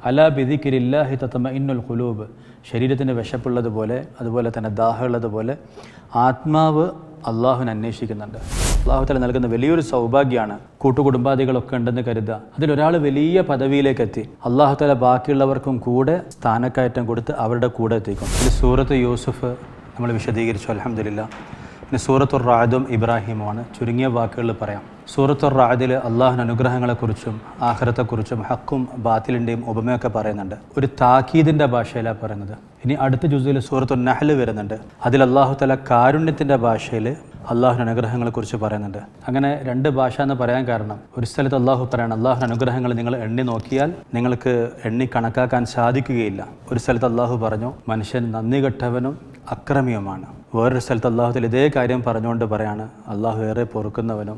അലാ ബിദിക്രില്ലാഹി തത്മഇന്നുൽ ഖുലൂബ്. ശരീരത്തിന് വിശപ്പുള്ളതുപോലെ അതുപോലെ തന്നെ ദാഹമുള്ളതുപോലെ ആത്മാവ് അള്ളാഹുവിനെ അന്വേഷിക്കുന്നുണ്ട്. അള്ളാഹു തആല നൽകുന്ന വലിയൊരു സൗഭാഗ്യമാണ്. കൂട്ടുകുടുംബാദികളൊക്കെ ഉണ്ടെന്ന് കരുതുക, അതിലൊരാൾ വലിയ പദവിയിലേക്ക് എത്തി, അള്ളാഹു തആല ബാക്കിയുള്ളവർക്കും കൂടെ സ്ഥാനക്കയറ്റം കൊടുത്ത് അവരുടെ കൂടെ എത്തിക്കും. ഇത് സൂറത്ത് യൂസുഫ് നമ്മൾ വിശദീകരിച്ചു, അൽഹംദുലില്ലാഹ്. പിന്നെ സൂറത്തുർ റഅദും ഇബ്രാഹിമുമാണ്. ചുരുങ്ങിയ വാക്കുകളിൽ പറയാം. സൂറത്തുർ റഅദിൽ അള്ളാഹുവിൻ്റെ അനുഗ്രഹങ്ങളെക്കുറിച്ചും ആഖിറത്തെക്കുറിച്ചും ഹക്കും ബാത്തിലിൻ്റെയും ഉപമയൊക്കെ പറയുന്നുണ്ട്. ഒരു താക്കീദിൻ്റെ ഭാഷയിലാണ് പറയുന്നത്. ഇനി അടുത്ത ജുസിൽ സൂറത്തുൻ നഹ്ൽ വരുന്നുണ്ട്. അതിൽ അള്ളാഹു തആല കാരുണ്യത്തിൻ്റെ ഭാഷയിൽ അള്ളാഹുവിൻ്റെ അനുഗ്രഹങ്ങളെക്കുറിച്ച് പറയുന്നുണ്ട്. അങ്ങനെ രണ്ട് ഭാഷ എന്ന് പറയാൻ കാരണം, ഒരു സ്ഥലത്ത് അള്ളാഹു പറയണം അള്ളാഹുവിൻ്റെ അനുഗ്രഹങ്ങൾ നിങ്ങൾ എണ്ണി നോക്കിയാൽ നിങ്ങൾക്ക് എണ്ണി കണക്കാക്കാൻ സാധിക്കുകയില്ല. ഒരു സ്ഥലത്ത് അള്ളാഹു പറഞ്ഞു മനുഷ്യൻ നന്ദി കെട്ടവനും അക്രമിയുമാണ്. വേറൊരു സ്ഥലത്ത് അള്ളാഹുത്തിൽ ഇതേ കാര്യം പറഞ്ഞുകൊണ്ട് പറയാണ് അള്ളാഹു ഏറെ പൊറുക്കുന്നവനും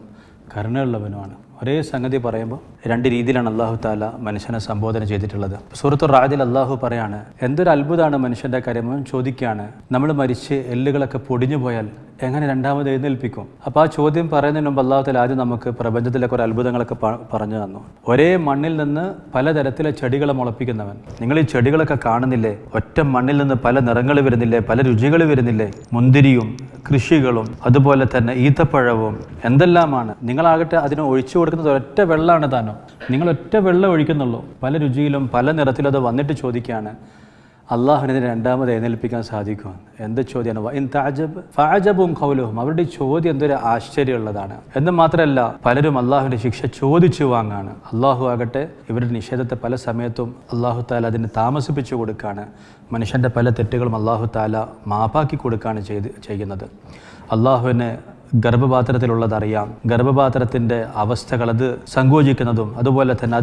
കരുണയുള്ളവനുമാണ്. ഒരേ സംഗതി പറയുമ്പോൾ രണ്ട് രീതിയിലാണ് അള്ളാഹു താല മനുഷ്യനെ സംബോധന ചെയ്തിട്ടുള്ളത്. സൂറത്തുർ റഅദിൽ അള്ളാഹു പറയാണ് എന്തൊരു അത്ഭുതമാണ് മനുഷ്യൻ്റെ കാര്യം. അവൻ ചോദിക്കുകയാണ് നമ്മൾ മരിച്ച് എല്ലുകളൊക്കെ പൊടിഞ്ഞു പോയാൽ എങ്ങനെ രണ്ടാമത് എഴുന്നേൽപ്പിക്കും? അപ്പോൾ ആ ചോദ്യം പറയുന്നതിന് മുമ്പ് അള്ളാഹു താല ആദ്യം നമുക്ക് പ്രപഞ്ചത്തിലെ കുറേ അത്ഭുതങ്ങളൊക്കെ പറഞ്ഞു തന്നു. ഒരേ മണ്ണിൽ നിന്ന് പലതരത്തിലെ ചെടികളെ മുളപ്പിക്കുന്നവൻ. നിങ്ങൾ ഈ ചെടികളൊക്കെ കാണുന്നില്ലേ? ഒറ്റ മണ്ണിൽ നിന്ന് പല നിറങ്ങൾ വരുന്നില്ലേ? പല രുചികൾ വരുന്നില്ലേ? മുന്തിരിയും കൃഷികളും അതുപോലെ തന്നെ ഈത്തപ്പഴവും എന്തെല്ലാമാണ്. നിങ്ങളാകട്ടെ അതിനെ ഒഴിച്ചു കൊടുക്കുന്നത് ഒരൊറ്റ വെള്ളമാണ് താനോ. നിങ്ങൾ ഒറ്റ വെള്ളം ഒഴിക്കുന്നുള്ളൂ. പല രുചിയിലും പല നിറത്തിലും അത് വന്നിട്ട് ചോദിക്കുകയാണ് അള്ളാഹുവിനെ രണ്ടാമത് എഴുന്നേൽപ്പിക്കാൻ സാധിക്കും. എന്ത് ചോദ്യമാണ്? ഇൻ തഅജബ് ഫഅജബും ഖൗലുഹും. അവരുടെ ചോദ്യം എന്തൊരു ആശ്ചര്യമുള്ളതാണ്. എന്ന് മാത്രമല്ല പലരും അള്ളാഹുവിൻ്റെ ശിക്ഷ ചോദിച്ചു വാങ്ങാണ്. അള്ളാഹു ആകട്ടെ ഇവരുടെ നിഷേധത്തെ പല സമയത്തും അള്ളാഹു താല അതിന് താമസിപ്പിച്ചു കൊടുക്കുകയാണ്. മനുഷ്യൻ്റെ പല തെറ്റുകളും അള്ളാഹു താല മാപ്പാക്കി കൊടുക്കുകയാണ് ചെയ്യുന്നത്. അള്ളാഹുവിന് ഗർഭപാത്രത്തിലുള്ളതറിയാം. ഗർഭപാത്രത്തിൻ്റെ അവസ്ഥകൾ അത് സങ്കോചിക്കുന്നതും അതുപോലെ തന്നെ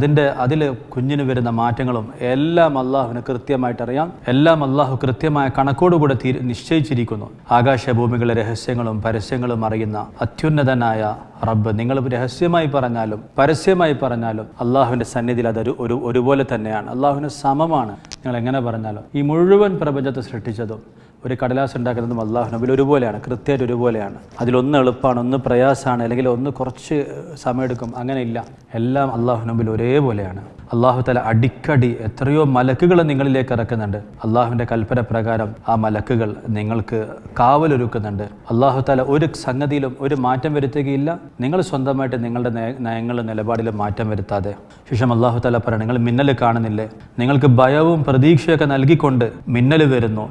അതിൽ കുഞ്ഞിന് വരുന്ന മാറ്റങ്ങളും എല്ലാം അള്ളാഹുവിന് കൃത്യമായിട്ടറിയാം. എല്ലാം അള്ളാഹു കൃത്യമായ കണക്കോടുകൂടെ നിശ്ചയിച്ചിരിക്കുന്നു. ആകാശഭൂമികളുടെ രഹസ്യങ്ങളും പരസ്യങ്ങളും അറിയുന്ന അത്യുന്നതനായ റബ്ബ് നിങ്ങൾ രഹസ്യമായി പറഞ്ഞാലും പരസ്യമായി പറഞ്ഞാലും അള്ളാഹുവിൻ്റെ സന്നിധിയിൽ അതൊരു ഒരുപോലെ തന്നെയാണ്. അള്ളാഹുവിന് സമമാണ്. നിങ്ങൾ എങ്ങനെ പറഞ്ഞാലും ഈ മുഴുവൻ പ്രപഞ്ചത്തെ സൃഷ്ടിച്ചതും ഒരു കടലാസ് ഉണ്ടാക്കുന്നതും അള്ളാഹുനബിൽ ഒരുപോലെയാണ്, കൃത്യമായിട്ട് ഒരുപോലെയാണ്. അതിലൊന്ന് എളുപ്പമാണ്, ഒന്ന് പ്രയാസമാണ്, അല്ലെങ്കിൽ ഒന്ന് കുറച്ച് സമയമെടുക്കും, അങ്ങനെയില്ല. എല്ലാം അള്ളാഹുനബിൽ ഒരേപോലെയാണ്. അള്ളാഹു തആല അടിക്കടി എത്രയോ മലക്കുകൾ നിങ്ങളിലേക്ക് ഇറക്കുന്നുണ്ട്. അള്ളാഹുവിൻ്റെ കൽപ്പന പ്രകാരം ആ മലക്കുകൾ നിങ്ങൾക്ക് കാവലൊരുക്കുന്നുണ്ട്. അള്ളാഹു തആല ഒരു സംഗതിയിലും ഒരു മാറ്റം വരുത്തുകയില്ല. നിങ്ങൾ സ്വന്തമായിട്ട് നിങ്ങളുടെ നയങ്ങളും നിലപാടിലും മാറ്റം വരുത്താതെ. ശേഷം അള്ളാഹു തആല പറയണം നിങ്ങൾ മിന്നൽ കാണുന്നില്ലേ? നിങ്ങൾക്ക് ഭയവും പ്രതീക്ഷയൊക്കെ നൽകിക്കൊണ്ട് മിന്നൽ വരുന്നു.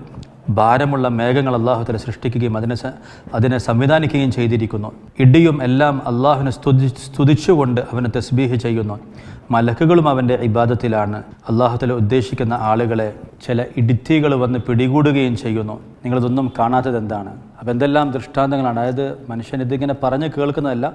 ഭാരമുള്ള മേഘങ്ങൾ അള്ളാഹു തആല സൃഷ്ടിക്കുകയും അതിനെ സംവിധാനിക്കുകയും ചെയ്തിരിക്കുന്നു. ഇടിയും എല്ലാം അള്ളാഹുവിനെ സ്തുതിച്ചുകൊണ്ട് അവനെ തസ്ബീഹ് ചെയ്യുന്നു. മലക്കുകളും അവൻ്റെ ഇബാദത്തിലാണ്. അള്ളാഹു തആല ഉദ്ദേശിക്കുന്ന ആളുകളെ ചില ഇടിത്തികൾ വന്ന് പിടികൂടുകയും ചെയ്യുന്നു. നിങ്ങളിതൊന്നും കാണാത്തത് എന്താണ്? അപ്പം എന്തെല്ലാം ദൃഷ്ടാന്തങ്ങളാണ്. അതായത് മനുഷ്യൻ ഇതിങ്ങനെ പറഞ്ഞ് കേൾക്കുന്നതല്ല,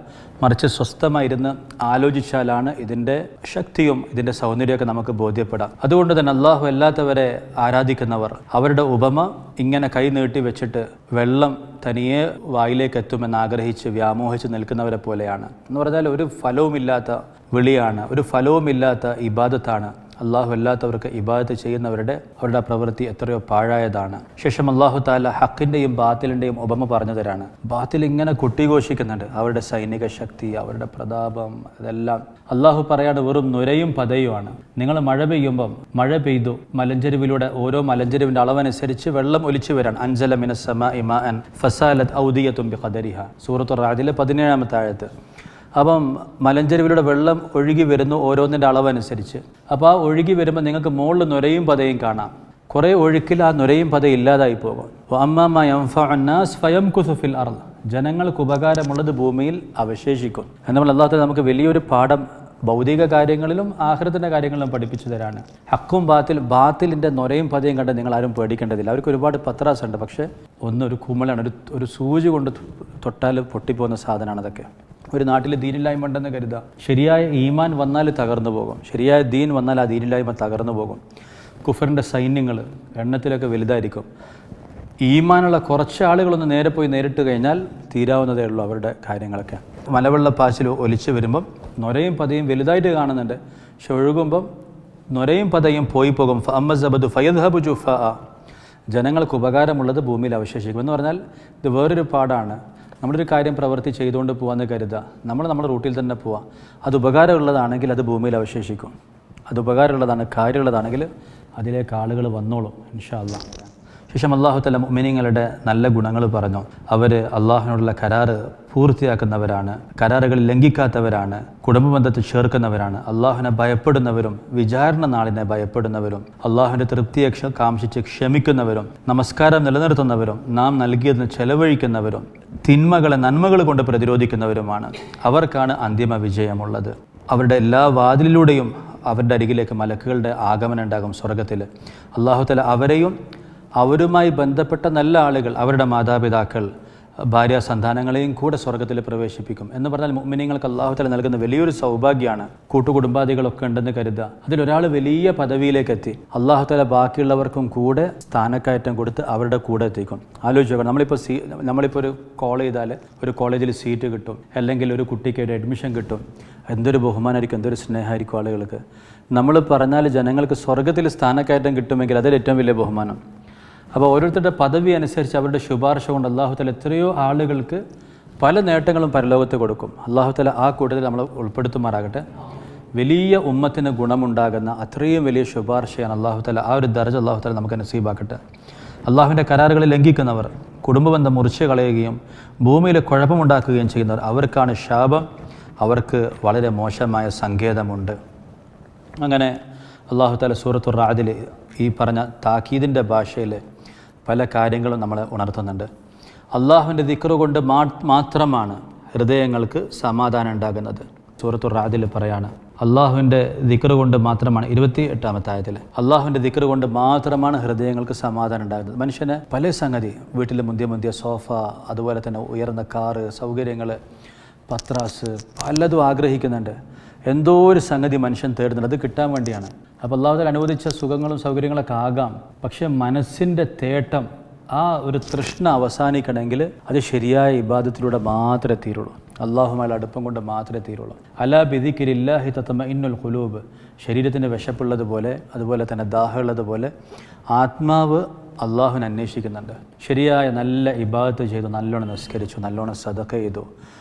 മറിച്ച് സ്വസ്ഥമായിരുന്ന് ആലോചിച്ചാലാണ് ഇതിൻ്റെ ശക്തിയും ഇതിൻ്റെ സൗന്ദര്യമൊക്കെ നമുക്ക് ബോധ്യപ്പെടാം. അതുകൊണ്ട് തന്നെ അള്ളാഹു അല്ലാത്തവരെ ആരാധിക്കുന്നവർ അവരുടെ ഉപമ ഇങ്ങനെ കൈ നീട്ടി വെച്ചിട്ട് വെള്ളം തനിയെ വായിലേക്ക് എത്തുമെന്ന് ആഗ്രഹിച്ച് വ്യാമോഹിച്ച് നിൽക്കുന്നവരെ പോലെയാണ്. എന്ന് പറഞ്ഞാൽ ഒരു ഫലവുമില്ലാത്ത വിളിയാണ്, ഒരു ഫലവുമില്ലാത്ത ഇബാദത്താണ്. അള്ളാഹു അല്ലാത്തവർക്ക് ഇബാദത്ത് ചെയ്യുന്നവരുടെ അവരുടെ പ്രവൃത്തി എത്രയോ പാഴായതാണ്. ശേഷം അള്ളാഹു താല ഹക്കിൻ്റെയും ബാത്തിലിൻ്റെയും ഉപമ പറഞ്ഞു തരാണ്. ബാത്തിൽ ഇങ്ങനെ കുട്ടിഘോഷിക്കുന്നുണ്ട്, അവരുടെ സൈനിക ശക്തി, അവരുടെ പ്രതാപം, ഇതെല്ലാം അള്ളാഹു പറയാണ് വെറും നുരയും പതയുമാണ്. നിങ്ങൾ മഴ പെയ്യുമ്പം മഴ പെയ്തു, മലഞ്ചെരുവിലൂടെ ഓരോ മലഞ്ചെരുവിൻ്റെ അളവനുസരിച്ച് വെള്ളം ഒലിച്ചു വരാൻ. അൻസല മിനസ് സമാഇ മാഅൻ ഫസാലത് ഔദിയത്തും ബിഖദരിഹ. സൂറത്തുർ റഅദിലെ 17-ാമത്തെ ആയത്ത്. അപ്പം മലഞ്ചെരുവിലൂടെ വെള്ളം ഒഴുകി വരുന്നു ഓരോന്നിൻ്റെ അളവനുസരിച്ച്. അപ്പോൾ ആ ഒഴുകി വരുമ്പോൾ നിങ്ങൾക്ക് മുകളിൽ നുരയും പതയും കാണാം. കുറേ ഒഴുക്കിൽ ആ നുരയും പതയും ഇല്ലാതായി പോകും. അമ്മാ യൻഫഉന്നാസ് ഫയംകുസു ഫിൽ അർദ്. ജനങ്ങൾക്ക് ഉപകാരമുള്ളത് ഭൂമിയിൽ അവശേഷിക്കും. എന്നാൽ അല്ലാഹു തആല നമുക്ക് വലിയൊരു പാഠം ഭൗതിക കാര്യങ്ങളിലും ആഖിറത്തിൻ്റെ കാര്യങ്ങളിലും പഠിപ്പിച്ചു തരാണ്. ഹക്കും ബാത്തിലിൻ്റെ നുരയും പതയും കണ്ട് നിങ്ങൾ ആരും പേടിക്കേണ്ടതില്ല. അവർക്ക് ഒരുപാട് പത്രാസ് ഉണ്ട്, പക്ഷേ ഒരു കുമിളാണ്, ഒരു സൂചി കൊണ്ട് തൊട്ടാൽ പൊട്ടിപ്പോകുന്ന സാധനമാണ് അതൊക്കെ. ഒരു നാട്ടിൽ ദീനില്ലായ്മ ഉണ്ടെന്ന് കരുതുക, ശരിയായ ഈമാൻ വന്നാൽ തകർന്നു പോകും. ശരിയായ ദീൻ വന്നാൽ ആ ദീനില്ലായ്മ തകർന്നു പോകും. കുഫറിൻ്റെ സൈന്യങ്ങൾ എണ്ണത്തിലൊക്കെ വലുതായിരിക്കും. ഈമാനുള്ള കുറച്ച് ആളുകളൊന്ന് നേരെ പോയി നേരിട്ട് കഴിഞ്ഞാൽ തീരാവുന്നതേ ഉള്ളൂ അവരുടെ കാര്യങ്ങളൊക്കെ. മലവെള്ളപ്പാച്ചിൽ ഒലിച്ചു വരുമ്പം നുരയും പതയും വലുതായിട്ട് കാണുന്നുണ്ട്, പക്ഷെ ഒഴുകുമ്പം നുരയും പതയും പോയി പോകും. ഫഅമ്മസബദു ഫയദ്ഹബു ജുഫാ. ജനങ്ങൾക്ക് ഉപകാരമുള്ളത് ഭൂമിയിൽ അവശേഷിക്കും. എന്ന് പറഞ്ഞാൽ ഇത് വേറൊരു പാടാണ്. നമ്മളൊരു കാര്യം പ്രവൃത്തി ചെയ്തുകൊണ്ട് പോകാമെന്ന് കരുതുക, നമ്മുടെ റൂട്ടിൽ തന്നെ പോവാം. അത് ഉപകാരമുള്ളതാണെങ്കിൽ അത് ഭൂമിയിൽ അവശേഷിക്കും. അത് ഉപകാരമുള്ളതാണ്, കാര്യമുള്ളതാണെങ്കിൽ അതിലേക്ക് ആളുകൾ വന്നോളും ഇൻഷാ അല്ലാഹ്. ശേഷം അല്ലാഹു തആല മുഅ്മിനീങ്ങളുടെ നല്ല ഗുണങ്ങൾ പറഞ്ഞു. അവർ അള്ളാഹുവിനോടുള്ള കരാറ് പൂർത്തിയാക്കുന്നവരാണ്, കരാറുകൾ ലംഘിക്കാത്തവരാണ്, കുടുംബബന്ധത്തെ ചേർക്കുന്നവരാണ്, അള്ളാഹുവിനെ ഭയപ്പെടുന്നവരും വിചാരണ നാളിനെ ഭയപ്പെടുന്നവരും, അള്ളാഹുവിൻ്റെ തൃപ്തിയെ കാംക്ഷിച്ച് ക്ഷമിക്കുന്നവരും, നമസ്കാരം നിലനിർത്തുന്നവരും, നാം നൽകിയതിന് ചെലവഴിക്കുന്നവരും, തിന്മകളെ നന്മകൾ കൊണ്ട് പ്രതിരോധിക്കുന്നവരുമാണ്. അവർക്കാണ് അന്തിമ വിജയമുള്ളത്. അവരുടെ എല്ലാ വാതിലിലൂടെയും അവരുടെ അരികിലേക്ക് മലക്കുകളുടെ ആഗമനം ഉണ്ടാകും സ്വർഗത്തിൽ. അല്ലാഹു തആല അവരെയും അവരുമായി ബന്ധപ്പെട്ട നല്ല ആളുകൾ, അവരുടെ മാതാപിതാക്കൾ, ഭാര്യ സന്താനങ്ങളെയും കൂടെ സ്വർഗത്തിൽ പ്രവേശിപ്പിക്കും. എന്ന് പറഞ്ഞാൽ മുഅ്മിനീങ്ങൾക്ക് അല്ലാഹു തആല നൽകുന്ന വലിയൊരു സൗഭാഗ്യമാണ്. കൂട്ടുകുടുംബാദികളൊക്കെ ഉണ്ടെന്ന് കരുതുക, അതിലൊരാൾ വലിയ പദവിയിലേക്ക് എത്തി, അല്ലാഹു തആല ബാക്കിയുള്ളവർക്കും കൂടെ സ്ഥാനക്കയറ്റം കൊടുത്ത് അവരുടെ കൂടെ എത്തിക്കും. ആലോചിച്ചോക്കണം, നമ്മളിപ്പോൾ ഒരു കോൾ ചെയ്താൽ ഒരു കോളേജിൽ സീറ്റ് കിട്ടും, അല്ലെങ്കിൽ ഒരു കുട്ടിക്ക് ഒരു അഡ്മിഷൻ കിട്ടും. എന്തൊരു ബഹുമാനമായിരിക്കും, എന്തൊരു സ്നേഹമായിരിക്കും ആളുകൾക്ക്. നമ്മൾ പറഞ്ഞാൽ ജനങ്ങൾക്ക് സ്വർഗത്തിൽ സ്ഥാനക്കയറ്റം കിട്ടുമെങ്കിൽ അതിൽ ഏറ്റവും വലിയ ബഹുമാനം. അപ്പോൾ ഓരോരുത്തരുടെ പദവി അനുസരിച്ച് അവരുടെ ശുപാർശ കൊണ്ട് അല്ലാഹു തആല എത്രയോ ആളുകൾക്ക് പല നേട്ടങ്ങളും പരലോകത്ത് കൊടുക്കും. അല്ലാഹു തആല ആ കൂട്ടത്തിൽ നമ്മൾ ഉൾപ്പെടുത്തുമാറാകട്ടെ. വലിയ ഉമ്മത്തിന് ഗുണമുണ്ടാകുന്ന അത്രയും വലിയ ശുപാർശയാണ് അല്ലാഹു തആല. ആ ഒരു ദർജ അല്ലാഹു തആല നമുക്ക് നസീബാക്കട്ടെ. അള്ളാഹുവിൻ്റെ കരാറുകൾ ലംഘിക്കുന്നവർ, കുടുംബബന്ധം മുറിച്ച് കളയുകയും ഭൂമിയിൽ കുഴപ്പമുണ്ടാക്കുകയും ചെയ്യുന്നവർ, അവർക്കാണ് ശാപം, അവർക്ക് വളരെ മോശമായ സങ്കേതമുണ്ട്. അങ്ങനെ അല്ലാഹു തആല സൂറത്തുർ റഅദിൽ ഈ പറഞ്ഞ താക്കീദിൻ്റെ ഭാഷയിൽ പല കാര്യങ്ങളും നമ്മളെ ഉണർത്തുന്നുണ്ട്. അള്ളാഹുവിൻ്റെ ദിക്റ് കൊണ്ട് മാത്രമാണ് ഹൃദയങ്ങൾക്ക് സമാധാനം ഉണ്ടാകുന്നത്. സൂറത്തുർ റഅദിൽ പറയാണ്, അള്ളാഹുവിൻ്റെ ദിക്റ് കൊണ്ട് മാത്രമാണ്, 28-ാമത്തെ ആയത്തിൽ, അള്ളാഹുവിൻ്റെ ദിക്റ് കൊണ്ട് മാത്രമാണ് ഹൃദയങ്ങൾക്ക് സമാധാനം ഉണ്ടാകുന്നത്. മനുഷ്യന് പല സംഗതി, വീട്ടിൽ മുന്തിയ സോഫ, അതുപോലെ തന്നെ ഉയർന്ന കാറ്, സൗകര്യങ്ങൾ, പത്രാസ്, പലതും ആഗ്രഹിക്കുന്നുണ്ട്. എന്തോ ഒരു സംഗതി മനുഷ്യൻ തേടുന്നുണ്ട്, അത് കിട്ടാൻ വേണ്ടിയാണ്. അപ്പോൾ അല്ലാഹു തആല അനുവദിച്ച സുഖങ്ങളും സൗകര്യങ്ങളൊക്കെ ആകാം, പക്ഷേ മനസ്സിൻ്റെ തേട്ടം, ആ ഒരു തൃഷ്ണ അവസാനിക്കണമെങ്കിൽ അത് ശരിയായ ഇബാദത്തിലൂടെ മാത്രമേ തീരുള്ളൂ, അള്ളാഹുമായുള്ള അടുപ്പം കൊണ്ട് മാത്രമേ തീരുള്ളൂ. അലാ ബിദിക്രില്ലാഹി തത്മഇന്നുൽ ഖുലൂബ്. ശരീരത്തിന് വിശപ്പുള്ളതുപോലെ, അതുപോലെ തന്നെ ദാഹമുള്ളതുപോലെ ആത്മാവ് അള്ളാഹുവിനെ അന്വേഷിക്കുന്നുണ്ട്. ശരിയായ നല്ല ഇബാദത്ത് ചെയ്തു, നല്ലോണം നിസ്കരിച്ചു, നല്ലോണം സദഖ ചെയ്തു,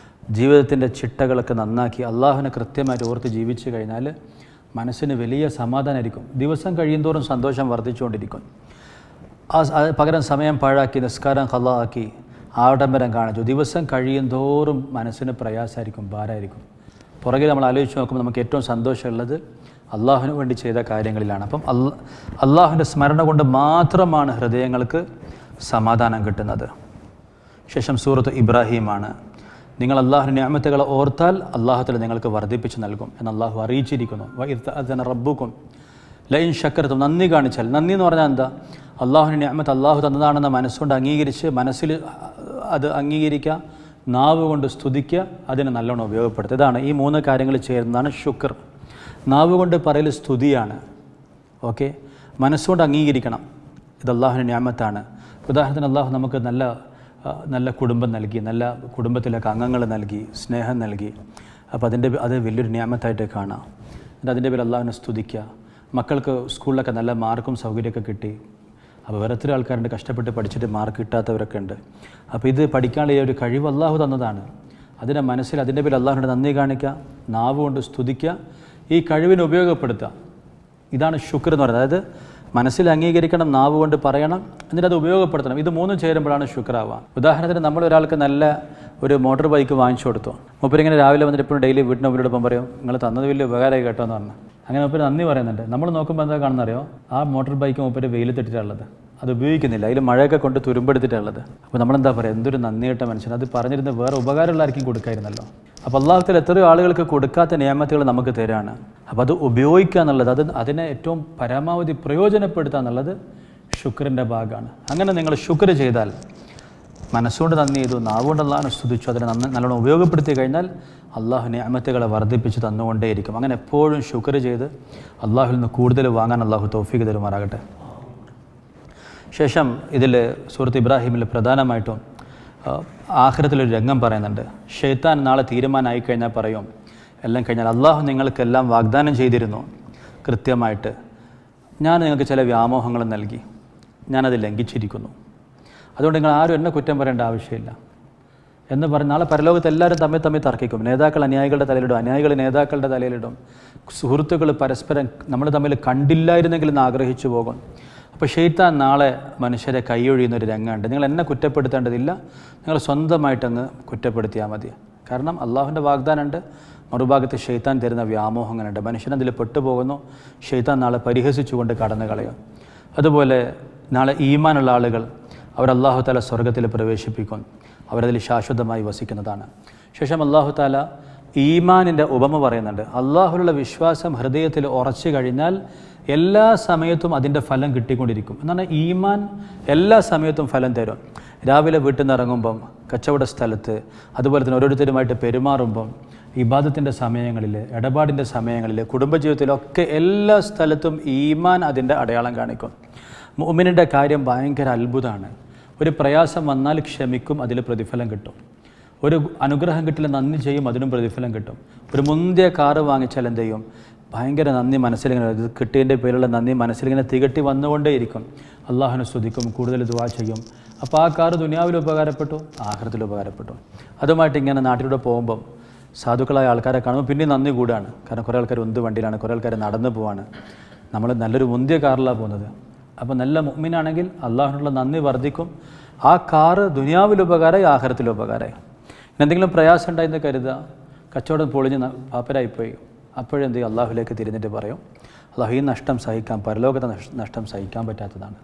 ജീവിതത്തിൻ്റെ ചിട്ടകളൊക്കെ നന്നാക്കി അള്ളാഹുവിനെ കൃത്യമായിട്ട് ഓർത്ത് ജീവിച്ചു കഴിഞ്ഞാൽ മനസ്സിന് വലിയ സമാധാനമായിരിക്കും. ദിവസം കഴിയുന്തോറും സന്തോഷം വർദ്ധിച്ചുകൊണ്ടിരിക്കും. പകരം സമയം പാഴാക്കി നിസ്കാരം ഖളാക്കി ആഡംബരം കാണിച്ചു, ദിവസം കഴിയുന്തോറും മനസ്സിന് പ്രയാസമായിരിക്കും, ഭാരമായിരിക്കും. പുറകെ നമ്മൾ ആലോചിച്ച് നോക്കുമ്പോൾ നമുക്ക് ഏറ്റവും സന്തോഷമുള്ളത് അള്ളാഹുവിന് വേണ്ടി ചെയ്ത കാര്യങ്ങളിലാണ്. അപ്പം അള്ളാഹുവിൻ്റെ സ്മരണ കൊണ്ട് മാത്രമാണ് ഹൃദയങ്ങൾക്ക് സമാധാനം കിട്ടുന്നത്. ശേഷം സൂറത്ത് ഇബ്രാഹീമാണ്. നിങ്ങൾ അള്ളാഹുവിൻ്റെ നിഅമത്തുകളെ ഓർത്താൽ അല്ലാഹു തആല നിങ്ങൾക്ക് വർദ്ധിപ്പിച്ച് നൽകും എന്ന് അള്ളാഹു അറിയിച്ചിരിക്കുന്നു. വഇദ് തഅദന റബ്ബുക്കും ലഇൻ ശക്കർതും. നന്ദി കാണിച്ചാൽ, നന്ദി എന്ന് പറഞ്ഞാൽ എന്താ? അള്ളാഹുവിൻ്റെ നിഅമത്ത് അള്ളാഹു തന്നതാണെന്ന് മനസ്സുകൊണ്ട് അംഗീകരിച്ച്, മനസ്സിൽ അത് അംഗീകരിക്കുക, നാവ് കൊണ്ട് സ്തുതിക്കുക, അതിനെ നല്ലോണം ഉപയോഗപ്പെടുത്തുക. ഇതാണ് ഈ 3 കാര്യങ്ങൾ ചേരുന്നതാണ് ശുക്ർ. നാവ് കൊണ്ട് പറയൽ സ്തുതിയാണ്, ഓക്കെ. മനസ്സുകൊണ്ട് അംഗീകരിക്കണം, ഇത് അള്ളാഹുവിൻ്റെ നിഅമത്താണ്. ഉദാഹരണത്തിന് അള്ളാഹു നമുക്ക് നല്ല കുടുംബം നൽകി, നല്ല കുടുംബത്തിലേക്ക് അംഗങ്ങൾ നൽകി, സ്നേഹം നൽകി. അപ്പോൾ അത് വലിയൊരു നിഅമത്തായിട്ട് കാണാം. എന്നിട്ട് അതിൻ്റെ പേര് അള്ളാഹുവിനെ സ്തുതിക്കുക. മക്കൾക്ക് സ്കൂളിലൊക്കെ നല്ല മാർക്കും സൗകര്യമൊക്കെ കിട്ടി. അപ്പോൾ വേറെ എത്ര ആൾക്കാരുണ്ട് കഷ്ടപ്പെട്ട് പഠിച്ചിട്ട് മാർക്ക് കിട്ടാത്തവരൊക്കെ ഉണ്ട്. അപ്പോൾ ഇത് പഠിക്കാനുള്ള ഈ ഒരു കഴിവ് അള്ളാഹു തന്നതാണ്. അതിനെ മനസ്സിൽ അതിൻ്റെ പേര് അള്ളാഹുവിൻ്റെ നന്ദി കാണിക്കുക, നാവ് കൊണ്ട് സ്തുതിക്കുക, ഈ കഴിവിനെ ഉപയോഗപ്പെടുത്തുക. ഇതാണ് ശുക്ർ എന്ന് പറയുന്നത്. അതായത് മനസ്സിൽ അംഗീകരിക്കണം, നാവ് കൊണ്ട് പറയണം, എന്നിട്ട് അത് ഉപയോഗപ്പെടുത്തണം. ഇത് 3 ചേരുമ്പോഴാണ് ശുക്രാവുക. ഉദാഹരണത്തിന് നമ്മൾ ഒരാൾക്ക് നല്ല ഒരു മോട്ടോർ ബൈക്ക് വാങ്ങിച്ചു കൊടുത്തു. മൂപ്പരിങ്ങനെ രാവിലെ വന്നിട്ട് എപ്പോഴും ഡെയിലി വീട്ടിന് മുമ്പിലോടൊപ്പം പറയും, നിങ്ങൾ തന്നത് വലിയ ഉപകാരമായി കേട്ടോ എന്ന് പറഞ്ഞു. അങ്ങനെ മൂപ്പര് നന്ദി പറയുന്നുണ്ട്. നമ്മൾ നോക്കുമ്പോൾ എന്താ കാണുന്നറിയോ? ആ മോട്ടോർ ബൈക്ക് മൂപ്പര് വെയിലത്തിട്ടിട്ടുള്ളത്, അത് ഉപയോഗിക്കുന്നില്ല, അതിൽ മഴയൊക്കെ കൊണ്ട് തുരുമ്പെടുത്തിട്ടുള്ളത്. അപ്പോൾ നമ്മളെന്താ പറയുക, എന്തൊരു നന്ദിയിട്ട മനുഷ്യൻ, അത് പറഞ്ഞിരുന്ന വേറെ ഉപകാരമുള്ളവർക്കും കൊടുക്കായിരുന്നല്ലോ. അപ്പോൾ അല്ലാഹു തആല എത്രയോ ആളുകൾക്ക് കൊടുക്കാത്ത നിയമത്തുകൾ നമുക്ക് തരാണ്. അപ്പോൾ അത് ഉപയോഗിക്കുക എന്നുള്ളത്, അതിനെ ഏറ്റവും പരമാവധി പ്രയോജനപ്പെടുത്തുക എന്നുള്ളത് ശുക്രിൻ്റെ ഭാഗമാണ്. അങ്ങനെ നിങ്ങൾ ശുക്ർ ചെയ്താൽ, മനസ്സുകൊണ്ട് നന്ദി ചെയ്തു, നാവുകൊണ്ട് അല്ലാഹുവിനെ സ്തുതിച്ചു, അതിനെ നല്ലോണം ഉപയോഗപ്പെടുത്തി കഴിഞ്ഞാൽ അള്ളാഹു നിഅമത്തുകളെ വർദ്ധിപ്പിച്ച് തന്നുകൊണ്ടേയിരിക്കും. അങ്ങനെ എപ്പോഴും ശുക്ർ ചെയ്ത് അള്ളാഹുവിൽ നിന്ന് കൂടുതൽ വാങ്ങാൻ അള്ളാഹു തൗഫീഖ് തരുമാറാകട്ടെ. ശേഷം ഇതിൽ സൂറത്ത് ഇബ്രാഹിമിൽ പ്രധാനമായിട്ടും ആഖിറത്തിലൊരു രംഗം പറയുന്നുണ്ട്. ശൈത്താൻ നാളെ തീരുമാനമായി കഴിഞ്ഞാൽ പറയും, എല്ലാം കഴിഞ്ഞാൽ അള്ളാഹു നിങ്ങൾക്കെല്ലാം വാഗ്ദാനം ചെയ്തിരുന്നു കൃത്യമായിട്ട്, ഞാൻ നിങ്ങൾക്ക് ചില വ്യാമോഹങ്ങൾ നൽകി, ഞാനത് ലംഘിച്ചിരിക്കുന്നു, അതുകൊണ്ട് നിങ്ങൾ ആരും എന്നെ കുറ്റം പറയേണ്ട ആവശ്യമില്ല. എന്ന് പറഞ്ഞ് നാളെ പരലോകത്ത് എല്ലാവരും തമ്മിൽ തർക്കിക്കും. നേതാക്കൾ അനുയായികളുടെ തലയിലിടും, അനുയായികൾ നേതാക്കളുടെ തലയിലിടും, സുഹൃത്തുക്കൾ പരസ്പരം നമ്മൾ തമ്മിൽ കണ്ടില്ലായിരുന്നെങ്കിൽ എന്ന് ആഗ്രഹിച്ചു പോകും. അപ്പോൾ ശൈത്താൻ നാളെ മനുഷ്യരെ കൈയൊഴിയുന്നൊരു രംഗമുണ്ട്. നിങ്ങൾ എന്നെ കുറ്റപ്പെടുത്തേണ്ടതില്ല, നിങ്ങൾ സ്വന്തമായിട്ടങ്ങ് കുറ്റപ്പെടുത്തിയാൽ മതി. കാരണം അള്ളാഹുവിൻ്റെ വാഗ്ദാനമുണ്ട്, മറുഭാഗത്ത് ശൈത്താൻ തരുന്ന വ്യാമോഹങ്ങളുണ്ട്. മനുഷ്യനതിൽ പെട്ടുപോകുന്നു, ശൈത്താൻ നാളെ പരിഹസിച്ചുകൊണ്ട് കടന്നു കളയും. അതുപോലെ നാളെ ഈമാനുള്ള ആളുകൾ അവർ അള്ളാഹു താല സ്വർഗത്തിൽ പ്രവേശിപ്പിക്കും, അവരതിൽ ശാശ്വതമായി വസിക്കുന്നതാണ്. ശേഷം അള്ളാഹു താല ഈമാനിൻ്റെ ഉപമ പറയുന്നുണ്ട്. അള്ളാഹുലുള്ള വിശ്വാസം ഹൃദയത്തിൽ ഉറച്ചു കഴിഞ്ഞാൽ എല്ലാ സമയത്തും അതിൻ്റെ ഫലം കിട്ടിക്കൊണ്ടിരിക്കും. എന്നാണ് ഈമാൻ എല്ലാ സമയത്തും ഫലം തരും. രാവിലെ വീട്ടിൽ നിന്ന് ഇറങ്ങുമ്പം, കച്ചവട സ്ഥലത്ത്, അതുപോലെ തന്നെ ഓരോരുത്തരുമായിട്ട് പെരുമാറുമ്പം, ഇബാദത്തിൻ്റെ സമയങ്ങളിൽ, ഇടപാടിൻ്റെ സമയങ്ങളിൽ, കുടുംബജീവിതത്തിലൊക്കെ എല്ലാ സ്ഥലത്തും ഈമാൻ അതിൻ്റെ അടയാളം കാണിക്കും. മുഅ്മിനിൻ്റെ കാര്യം ഭയങ്കര അത്ഭുതമാണ്. ഒരു പ്രയാസം വന്നാൽ ക്ഷമിക്കും, അതിൽ പ്രതിഫലം കിട്ടും. ഒരു അനുഗ്രഹം കിട്ടില്ല നന്ദി ചെയ്യും, അതിനും പ്രതിഫലം കിട്ടും. ഒരു മുന്തിയ കാറ് വാങ്ങിച്ചാൽ എന്ത് ചെയ്യും? ഭയങ്കര നന്ദി മനസ്സിലിങ്ങനെ, ഇത് കിട്ടിയതിൻ്റെ പേരുള്ള നന്ദി മനസ്സിലിങ്ങനെ തികട്ടി വന്നുകൊണ്ടേയിരിക്കും. അള്ളാഹുവിനെ സ്തുതിക്കും, കൂടുതൽ ദുആ ചെയ്യും. അപ്പോൾ ആ കാറ് ദുനിയാവിൽ ഉപകാരപ്പെട്ടു, ആഖിറത്തിൽ ഉപകാരപ്പെട്ടു. അതുമായിട്ട് ഇങ്ങനെ നാട്ടിലൂടെ പോകുമ്പം സാധുക്കളായ ആൾക്കാരെ കാണുമ്പോൾ പിന്നെ നന്ദി കൂടാണ്. കാരണം കുറേ ആൾക്കാർ ഉന്ത് വണ്ടിയിലാണ്, കുറേ ആൾക്കാർ നടന്നു പോവാണ്. നമ്മൾ നല്ലൊരു മുന്തിയ കാറിലാണ് പോകുന്നത്. അപ്പോൾ നല്ല മുഅ്മിനാണെങ്കിൽ അള്ളാഹുവിനുള്ള നന്ദി വർദ്ധിക്കും. ആ കാറ് ദുനിയാവിൽ ഉപകാരമായി, ആഖിറത്തിൽ ഉപകാരമായി. എന്തെങ്കിലും പ്രയാസം ഉണ്ടായെന്ന് കരുതുക, കച്ചവടം പൊളിഞ്ഞ് പാപ്പരായിപ്പോയി, അപ്പോഴെന്ത് ചെയ്യും? അള്ളാഹുലേക്ക് തിരിഞ്ഞിട്ട് പറയും, അള്ളാഹു ഈ നഷ്ടം സഹിക്കാൻ, പരലോകത്തെ നഷ്ടം സഹിക്കാൻ പറ്റാത്തതാണ്,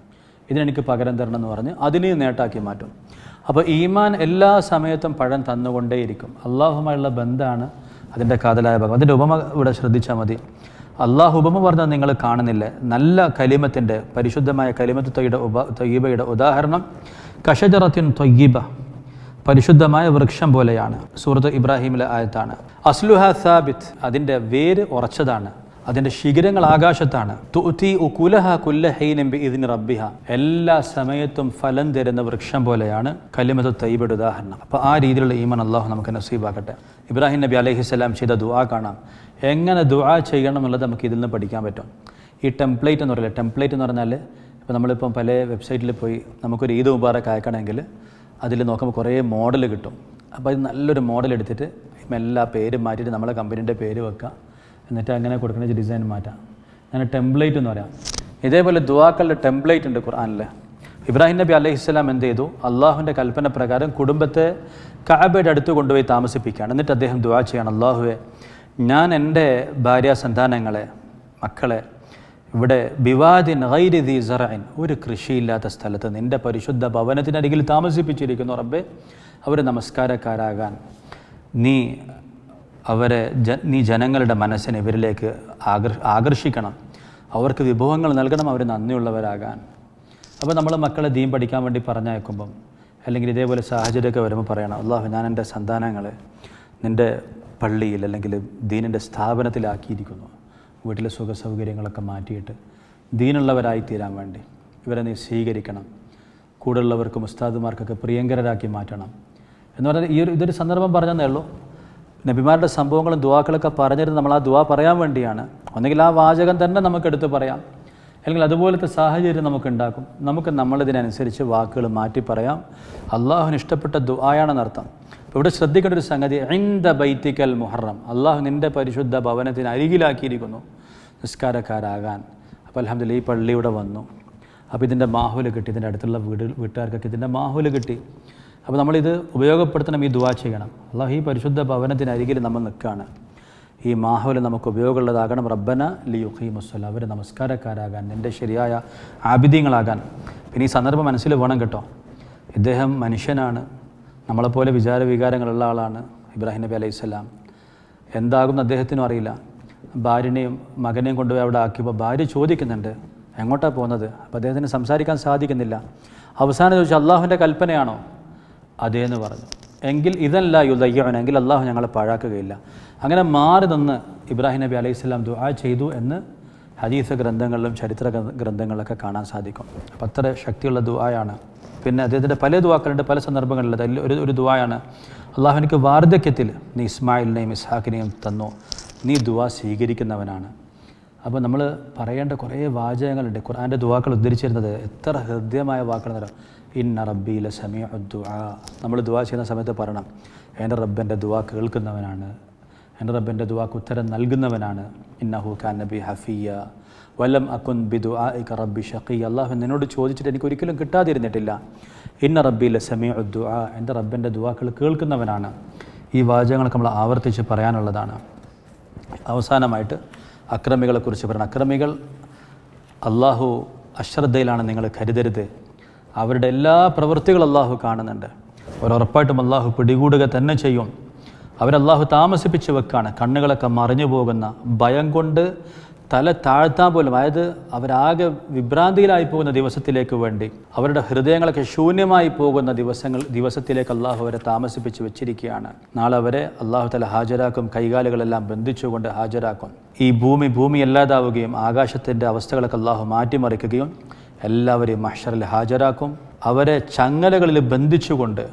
ഇതിനെനിക്ക് പകരം തരണം എന്ന് പറഞ്ഞ് അതിനെ നേട്ടാക്കി മാറ്റും. അപ്പോൾ ഈമാൻ എല്ലാ സമയത്തും പഴം തന്നുകൊണ്ടേയിരിക്കും. അള്ളാഹുമായുള്ള ബന്ധമാണ് അതിൻ്റെ കാതലായ ഭാഗം. അതിൻ്റെ ഉപമ ഇവിടെ ശ്രദ്ധിച്ചാൽ മതി. അള്ളാഹു ഉപമ പറഞ്ഞാൽ നിങ്ങൾ കാണുന്നില്ലേ? നല്ല കലിമത്തിൻ്റെ, പരിശുദ്ധമായ കലിമത്ത് ത്വയ്യിബയുടെ ഉദാഹരണം കശജറത്തിൻ ത്വയ്യിബ, പരിശുദ്ധമായ വൃക്ഷം പോലെയാണ്. സൂറത്ത് ഇബ്രാഹിമിലെ ആയത്താണ്. അസ്ലുഹ സാബിത്ത്, അതിൻ്റെ വേര് ഉറച്ചതാണ്, അതിൻ്റെ ശിഖരങ്ങൾ ആകാശത്താണ്. തുഅ്തി ഉകുലഹ കുല്ല ഹീനിൻ ബിഇദ്നി റബ്ബിഹ, എല്ലാ സമയത്തും ഫലം തരുന്ന വൃക്ഷം പോലെയാണ് കലിമത്ത് ത്വയ്യിബയുടെ ഉദാഹരണം. അപ്പോൾ ആ രീതിയിലുള്ള ഈമാൻ അള്ളാഹു നമുക്ക് നസീബാക്കട്ടെ. ഇബ്രാഹിം നബി അലൈഹിസ്സലാം ചെയ്ത ദുആ കാണാം. എങ്ങനെ ദുആ ചെയ്യണം എന്നുള്ളത് നമുക്ക് ഇതിൽ നിന്ന് പഠിക്കാൻ പറ്റും. ഈ ടെംപ്ലേറ്റ് എന്ന് പറയില്ല, ടെംപ്ലേറ്റ് എന്ന് പറഞ്ഞാൽ ഇപ്പോൾ നമ്മളിപ്പം പല വെബ്സൈറ്റിൽ പോയി നമുക്കൊരു ഈദ് മുബാറക്ക് അയക്കണമെങ്കിൽ അതിൽ നോക്കുമ്പോൾ കുറേ മോഡൽ കിട്ടും. അപ്പോൾ അത് നല്ലൊരു മോഡൽ എടുത്തിട്ട് എല്ലാ പേരും മാറ്റിയിട്ട് നമ്മളെ കമ്പനീൻ്റെ പേര് വെക്കുക, എന്നിട്ട് അങ്ങനെ കൊടുക്കുന്ന ഡിസൈൻ മാറ്റാം. അങ്ങനെ ടെംപ്ലേറ്റ് എന്ന് പറയാം. ഇതേപോലെ ദുആക്കളുടെ ടെംപ്ലേറ്റ് ഉണ്ട് ഖുർആനിൽ. ഇബ്രാഹിം നബി അലൈഹിസ്സലാം എന്ത് ചെയ്തു? അള്ളാഹുവിൻ്റെ കൽപ്പന പ്രകാരം കുടുംബത്തെ കഅബയുടെ അടുത്ത് കൊണ്ടുപോയി താമസിപ്പിക്കുകയാണ്. എന്നിട്ട് അദ്ദേഹം ദുആ ചെയ്യണം, അള്ളാഹുവെ, ഞാൻ എൻ്റെ ഭാര്യ സന്താനങ്ങളെ, മക്കളെ ഇവിടെ ബിവാദിൻ ഗൈരി ദി സറഇൻ, ഒരു കൃഷിയില്ലാത്ത സ്ഥലത്ത് നിൻ്റെ പരിശുദ്ധ ഭവനത്തിനരികിൽ താമസിപ്പിച്ചിരിക്കുന്നു റബ്ബേ. അവർ നമസ്കാരക്കാരാകാൻ നീ ജനങ്ങളുടെ മനസ്സിനെ ഇവരിലേക്ക് ആകർഷിക്കണം, അവർക്ക് വിഭവങ്ങൾ നൽകണം, അവർ നന്ദിയുള്ളവരാകാൻ. അപ്പോൾ നമ്മൾ മക്കളെ ദീൻ പഠിക്കാൻ വേണ്ടി പറഞ്ഞയക്കുമ്പം, അല്ലെങ്കിൽ ഇതേപോലെ സാഹചര്യമൊക്കെ വരുമ്പോൾ പറയണം, അള്ളാഹു, ഞാൻ എൻ്റെ സന്താനങ്ങളെ നിൻ്റെ പള്ളിയിൽ അല്ലെങ്കിൽ ദീനിൻ്റെ സ്ഥാപനത്തിലാക്കിയിരിക്കുന്നു. വീട്ടിലെ സുഖ സൗകര്യങ്ങളൊക്കെ മാറ്റിയിട്ട് ദീനുള്ളവരായി തീരാൻ വേണ്ടി ഇവരെ നീ സ്വീകരിക്കണം, കൂടുള്ളവർക്കും ഉസ്താദുമാർക്കൊക്കെ പ്രിയങ്കരരാക്കി മാറ്റണം എന്ന് പറഞ്ഞാൽ ഇതൊരു സന്ദർഭം പറഞ്ഞതേ ഉള്ളൂ. നബിമാരുടെ സംഭവങ്ങളും ദുആക്കളൊക്കെ പറഞ്ഞിരുന്നത് നമ്മൾ ആ ദുആ പറയാൻ വേണ്ടിയാണ്. ഒന്നെങ്കിൽ ആ വാചകം തന്നെ നമുക്കെടുത്ത് പറയാം, അല്ലെങ്കിൽ അതുപോലത്തെ സാഹചര്യം നമുക്കുണ്ടാക്കും. നമുക്ക് നമ്മളിതിനനുസരിച്ച് വാക്കുകൾ മാറ്റി പറയാം. അള്ളാഹുവിന് ഇഷ്ടപ്പെട്ട ദുആയാണെന്നർത്ഥം. അപ്പോൾ ഇവിടെ ശ്രദ്ധിക്കേണ്ട ഒരു സംഗതി, ഇൻദ ബൈത്തിക്കൽ മുഹറം, അള്ളാഹു നിൻ്റെ പരിശുദ്ധ ഭവനത്തിന് അരികിലാക്കിയിരിക്കുന്നു നിസ്കാരക്കാരാകാൻ. അപ്പോൾ അൽഹംദുലില്ലാഹ് ഈ പള്ളിയുടെ വന്നു, അപ്പോൾ ഇതിൻ്റെ മാഹൂല് കിട്ടി, ഇതിൻ്റെ അടുത്തുള്ള വീട്ടുകാർക്കൊക്കെ ഇതിൻ്റെ മാഹൂല് കിട്ടി. അപ്പോൾ നമ്മളിത് ഉപയോഗപ്പെടുത്തണം, ഈ ദുആ ചെയ്യണം. അള്ളാഹു ഈ പരിശുദ്ധ ഭവനത്തിന് അരികിൽ നമ്മൾ നിൽക്കുകയാണ്, ഈ മാഹൂല് നമുക്ക് ഉപയോഗമുള്ളതാകണം. റബ്ബന ലിയുഖീമുസ്സലാ, അവർ നമസ്കാരക്കാരാകാൻ, നിൻ്റെ ശരിയായ ആബിദീങ്ങളാകാൻ. പിന്നെ ഈ സന്ദർഭം മനസ്സിൽ വേണം കേട്ടോ. ഇദ്ദേഹം മനുഷ്യനാണ്, നമ്മളെപ്പോലെ വിചാരവികാരങ്ങളുള്ള ആളാണ് ഇബ്രാഹിം നബി അലൈഹിസ്സലാം. എന്താകുമെന്ന് അദ്ദേഹത്തിനും അറിയില്ല. ഭാര്യനെയും മകനെയും കൊണ്ടുപോയി അവിടെ ആക്കിയപ്പോൾ ഭാര്യ ചോദിക്കുന്നുണ്ട്, എങ്ങോട്ടാണ് പോകുന്നത്? അപ്പോൾ അദ്ദേഹത്തിന് സംസാരിക്കാൻ സാധിക്കുന്നില്ല. അവസാനം ചോദിച്ചു, അള്ളാഹുവിൻ്റെ കൽപ്പനയാണോ? അതേന്ന് പറഞ്ഞു. എങ്കിൽ ഇതല്ല യുദയ്യനെങ്കിൽ അള്ളാഹു ഞങ്ങളെ പാഴാക്കുകയില്ല. അങ്ങനെ മാറി നിന്ന് ഇബ്രാഹിം നബി അലൈഹിസ്സലാം ദുആ ചെയ്തു എന്ന് ഹദീസ് ഗ്രന്ഥങ്ങളിലും ചരിത്ര ഗ്രന്ഥങ്ങളിലൊക്കെ കാണാൻ സാധിക്കും. അപ്പം അത്ര ശക്തിയുള്ള ദുആയാണ്. പിന്നെ അദ്ദേഹത്തിൻ്റെ പല ദുആക്കളുണ്ട്, പല സന്ദർഭങ്ങളിലുണ്ട്. അതിൽ ഒരു ദുആയാണ്, അള്ളാഹു എനിക്ക് വാർദ്ധക്യത്തിൽ നീ ഇസ്മായിലിനെയും ഇസ്ഹാഖിനെയും തന്നു, നീ ദുആ സ്വീകരിക്കുന്നവനാണ്. അപ്പോൾ നമ്മൾ പറയേണ്ട കുറേ വാചകങ്ങളുണ്ട്. ഖുർആൻ്റെ ദുആക്കൾ ഉദ്ധരിച്ചിരുന്നത് എത്ര ഹൃദ്യമായ വാക്കുകൾ. ഇന്ന റബ്ബി ലസമീഉ ദുആ. നമ്മൾ ദുആ ചെയ്യുന്ന സമയത്ത് പറയണം, എൻ്റെ റബ്ബൻ്റെ ദുആ കേൾക്കുന്നവനാണ്, എൻ്റെ റബ്ബൻ്റെ ദുആക്ക് ഉത്തരം നൽകുന്നവനാണ്. ഇന്നഹു കാന ബി ഹഫിയ വലം അകുൻ ബി ദുആഇക റബ്ബി ഷഖിയ. അല്ലാഹു എന്നോട് ചോദിച്ചിട്ട് എനിക്ക് ഒരിക്കലും കിട്ടാതിരുന്നിട്ടില്ല. ഇന്ന റബ്ബി ലസമീഉ ദുആ. എൻ്റെ റബ്ബൻ്റെ ദുആക്കൾ കേൾക്കുന്നവനാണ്. ഈ വാചകങ്ങളൊക്കെ നമ്മൾ ആവർത്തിച്ച് പറയാനുള്ളതാണ്. അവസാനമായിട്ട് അക്രമികളെക്കുറിച്ച് പറയണം. അക്രമികൾ അള്ളാഹു അശ്രദ്ധയിലാണ് നിങ്ങൾ കരുതരുത്. അവരുടെ എല്ലാ പ്രവൃത്തികളും അള്ളാഹു കാണുന്നുണ്ട്. ഉറപ്പായിട്ടും അള്ളാഹു പിടികൂടുക തന്നെ ചെയ്യും. അവരല്ലാഹു താമസിപ്പിച്ച് വെക്കാണ്. കണ്ണുകളൊക്കെ മറിഞ്ഞു പോകുന്ന, ഭയം കൊണ്ട് തല താഴ്ത്താൻ പോലും, അതായത് അവരാകെ വിഭ്രാന്തിയിലായി പോകുന്ന ദിവസത്തിലേക്ക് വേണ്ടി, അവരുടെ ഹൃദയങ്ങളൊക്കെ ശൂന്യമായി പോകുന്ന ദിവസത്തിലേക്ക് അള്ളാഹു അവരെ താമസിപ്പിച്ച് വെച്ചിരിക്കുകയാണ്. നാളെ അവരെ അള്ളാഹു തആല ഹാജരാക്കും. കൈകാലുകളെല്ലാം ബന്ധിച്ചുകൊണ്ട് ഹാജരാക്കും. ഈ ഭൂമി അല്ലാതാവുകയും ആകാശത്തിൻ്റെ അവസ്ഥകളൊക്കെ അള്ളാഹു മാറ്റിമറിക്കുകയും എല്ലാവരെയും മഹ്ശറിൽ ഹാജരാക്കും. അവരെ ചങ്ങലകളിൽ ബന്ധിച്ചുകൊണ്ട്,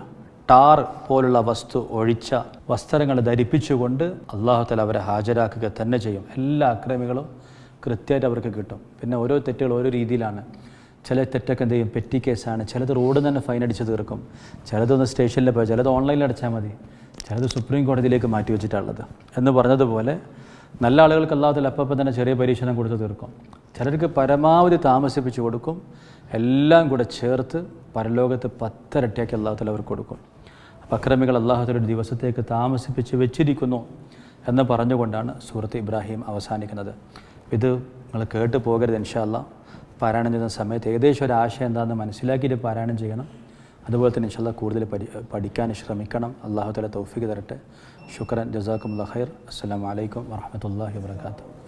ടാർ പോലുള്ള വസ്തു ഒഴിച്ച വസ്ത്രങ്ങൾ ധരിപ്പിച്ചുകൊണ്ട് അള്ളാഹു തആല അവരെ ഹാജരാക്കുക തന്നെ ചെയ്യും. എല്ലാ അക്രമികളും കൃത്യമായിട്ട് അവർക്ക് കിട്ടും. പിന്നെ ഓരോ തെറ്റുകൾ ഓരോ രീതിയിലാണ്. ചില തെറ്റൊക്കെ എന്ത് ചെയ്യും, പെറ്റി കേസാണ്. ചിലത് റോഡ് തന്നെ ഫൈൻ അടിച്ച് തീർക്കും, ചിലതൊന്ന് സ്റ്റേഷനിൽ പോയി, ചിലത് ഓൺലൈനിൽ അടച്ചാൽ മതി, ചിലത് സുപ്രീം കോടതിയിലേക്ക് മാറ്റി വെച്ചിട്ടുള്ളത്. എന്ന് പറഞ്ഞതുപോലെ നല്ല ആളുകൾക്ക് അല്ലാഹു തആല അപ്പം തന്നെ ചെറിയ പരീക്ഷണം കൊടുത്ത് തീർക്കും. ചിലർക്ക് പരമാവധി താമസിപ്പിച്ച് കൊടുക്കും. എല്ലാം കൂടെ ചേർത്ത് പരലോകത്ത് 10 ഇരട്ടിയാക്കി അല്ലാഹു തആല അവർക്ക് കൊടുക്കും. അപ്പം അക്രമികൾ അല്ലാഹു തആല ഒരു ദിവസത്തേക്ക് താമസിപ്പിച്ച് വെച്ചിരിക്കുന്നു എന്ന് പറഞ്ഞുകൊണ്ടാണ് സൂറത്ത് ഇബ്രാഹിം അവസാനിക്കുന്നത്. ഇത് നിങ്ങൾ കേട്ട് പോകരുത്. ഇൻഷാ അല്ലാഹ് പാരായണം ചെയ്യുന്ന സമയത്ത് ഏകദേശം ഒരു ആശയം എന്താണെന്ന് മനസ്സിലാക്കിയിട്ട് പാരായണം ചെയ്യണം. അതുപോലെ തന്നെ ഇൻഷാ അല്ലാഹ് കൂടുതൽ പഠിക്കാൻ ശ്രമിക്കണം. അല്ലാഹു തആല തൗഫീഖ് തരട്ടെ. ശുക്രൻ, ജസാക്കുമുല്ലാഹ് ഖൈർ. അസ്സലാമു അലൈക്കും വറഹ്മത്തുള്ളാഹി വബറകാതുഹു.